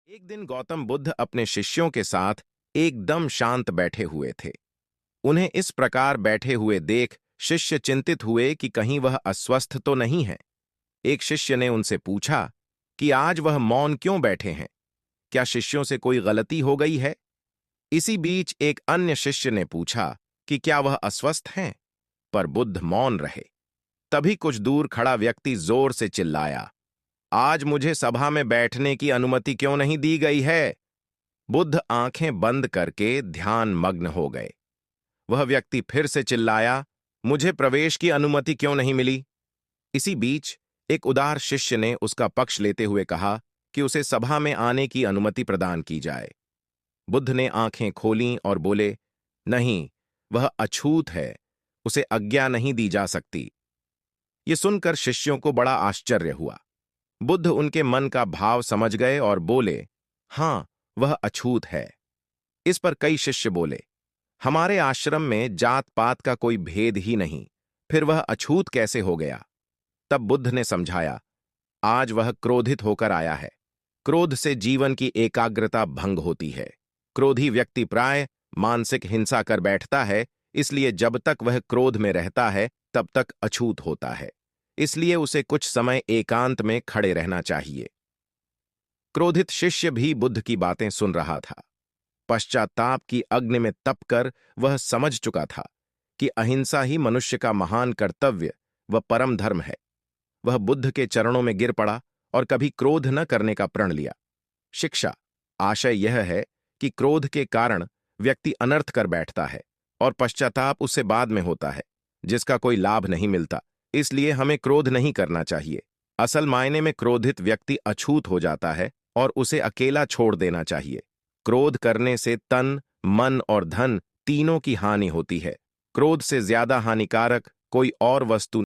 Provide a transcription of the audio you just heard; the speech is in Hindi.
एक दिन गौतम बुद्ध अपने शिष्यों के साथ एकदम शांत बैठे हुए थे। उन्हें इस प्रकार बैठे हुए देख शिष्य चिंतित हुए कि कहीं वह अस्वस्थ तो नहीं है। एक शिष्य ने उनसे पूछा कि आज वह मौन क्यों बैठे हैं? क्या शिष्यों से कोई गलती हो गई है? इसी बीच एक अन्य शिष्य ने पूछा कि क्या वह अस्वस्थ हैं? पर बुद्ध मौन रहे। तभी कुछ दूर खड़ा व्यक्ति जोर से चिल्लाया, आज मुझे सभा में बैठने की अनुमति क्यों नहीं दी गई है? बुद्ध आंखें बंद करके ध्यान मग्न हो गए। वह व्यक्ति फिर से चिल्लाया, मुझे प्रवेश की अनुमति क्यों नहीं मिली? इसी बीच एक उदार शिष्य ने उसका पक्ष लेते हुए कहा कि उसे सभा में आने की अनुमति प्रदान की जाए। बुद्ध ने आंखें खोलीं और बोले, नहीं, वह अछूत है, उसे आज्ञा नहीं दी जा सकती। ये सुनकर शिष्यों को बड़ा आश्चर्य हुआ। बुद्ध उनके मन का भाव समझ गए और बोले, हां, वह अछूत है। इस पर कई शिष्य बोले, हमारे आश्रम में जात पात का कोई भेद ही नहीं, फिर वह अछूत कैसे हो गया? तब बुद्ध ने समझाया, आज वह क्रोधित होकर आया है। क्रोध से जीवन की एकाग्रता भंग होती है। क्रोधी व्यक्ति प्राय मानसिक हिंसा कर बैठता है, इसलिए जब तक वह क्रोध में रहता है तब तक अछूत होता है। इसलिए उसे कुछ समय एकांत में खड़े रहना चाहिए। क्रोधित शिष्य भी बुद्ध की बातें सुन रहा था। पश्चाताप की अग्नि में तपकर वह समझ चुका था कि अहिंसा ही मनुष्य का महान कर्तव्य व परम धर्म है। वह बुद्ध के चरणों में गिर पड़ा और कभी क्रोध न करने का प्रण लिया। शिक्षा आशय यह है कि क्रोध के कारण व्यक्ति अनर्थ कर बैठता है और पश्चाताप उससे बाद में होता है, जिसका कोई लाभ नहीं मिलता। इसलिए हमें क्रोध नहीं करना चाहिए। असल मायने में क्रोधित व्यक्ति अछूत हो जाता है और उसे अकेला छोड़ देना चाहिए। क्रोध करने से तन, मन और धन तीनों की हानि होती है। क्रोध से ज्यादा हानिकारक कोई और वस्तु